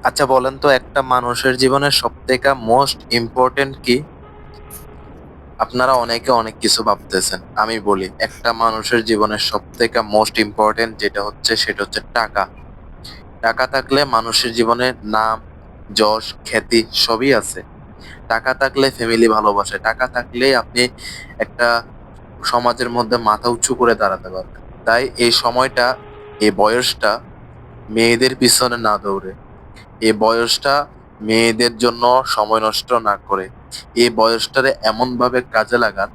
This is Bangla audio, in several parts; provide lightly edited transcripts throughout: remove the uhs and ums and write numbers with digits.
আচ্ছা বলেন তো একটা মানুষের জীবনের সবথেকে মোস্ট ইম্পোর্টেন্ট কি? আপনারা অনেকে অনেক কিছু ভাবতেছেন। আমি বলি একটা মানুষের জীবনের সবথেকে মোস্ট ইম্পোর্টেন্ট যেটা হচ্ছে সেটা হচ্ছে টাকা। টাকা থাকলে মানুষের জীবনে নাম, যশ, খ্যাতি সবই আছে। টাকা থাকলে ফ্যামিলি ভালোবাসে। টাকা থাকলেই আপনি একটা সমাজের মধ্যে মাথা উঁচু করে দাঁড়াতে পারবেন। তাই এই সময়টা, এই বয়সটা মেয়েদের পিছনে না দৌড়ে এই বয়সটা মেয়েদের জন্য সময় নষ্ট না করে এই বয়সটারে এমনভাবে কাজে লাগান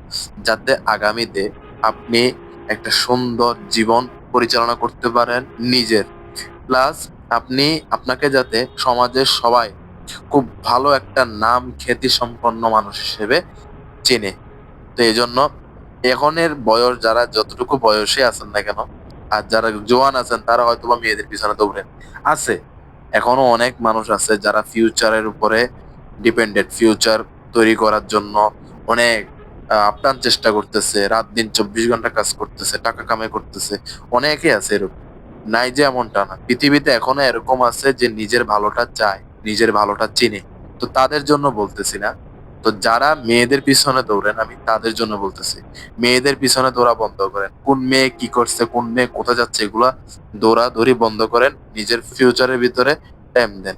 যাতে আগামীতে আপনি একটা সুন্দর জীবন পরিচালনা করতে পারেন নিজের। প্লাস আপনি আপনাকে যাতে সমাজের সবাই খুব ভালো একটা নাম খ্যাতি সম্পন্ন মানুষ হিসেবে চেনে। তো এজন্য এখনের বয়স যারা যতটুকু বয়সে আছেন না কেন, আর যারা জোয়ান আছেন তারা হয়তোবা মেয়েদের পিছনে দৌড়েন। আছে। এখনো অনেক মানুষ আছে যারা ফিউচারের উপরে ডিপেন্ডেন্ট। ফিউচার তৈরি করার জন্য অনেক আপ্রাণ চেষ্টা করতেছে। রাত-দিন ২৪ ঘন্টা কাজ করতেছে, টাকা কামাই করতেছে। অনেকেই আছে এরকম। নাই যে এমনটা না। পৃথিবীতে এখনো এরকম আছে যে নিজের ভালোটা চায়, নিজের ভালোটা চিনে। তো তাদের জন্য বলতেছি না। তো যারা মেয়েদের পিছনে দৌড়েন আমি তাদের জন্য বলতেছি। মেয়েদের পিছনে দৌড়া বন্ধ করেন। কোন মেয়ে কি করছে, কোন মেয়ে কোথায় যাচ্ছে এগুলা দৌড়াদৌড়ি বন্ধ করেন। নিজের ফিউচারের ভিতরে টাইম দেন।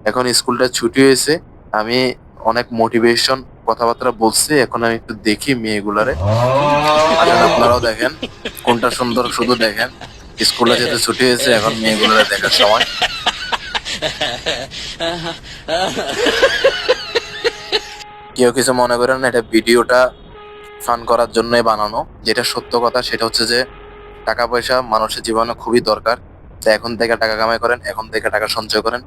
এখন স্কুলটা ছুটি হয়েছে। আমি অনেক মোটিভেশন কথাবার্তা বলছি। এখন আমি একটু দেখি মেয়েগুলারে। আসেন আপনারাও দেখেন। কোনটা সুন্দর শুধু দেখেন। স্কুলে যেহেতু ছুটি হয়েছে এখন মেয়েগুলারে দেখার সময়। কেউ কিছু মনে করেন না, এটা ভিডিওটা ফান করার জন্যই বানানো। যেটা সত্য কথা সেটা হচ্ছে যে টাকা পয়সা মানুষের জীবনে খুবই দরকার। তো এখন থেকে টাকা কামাই করেন, এখন থেকে টাকা সঞ্চয় করেন।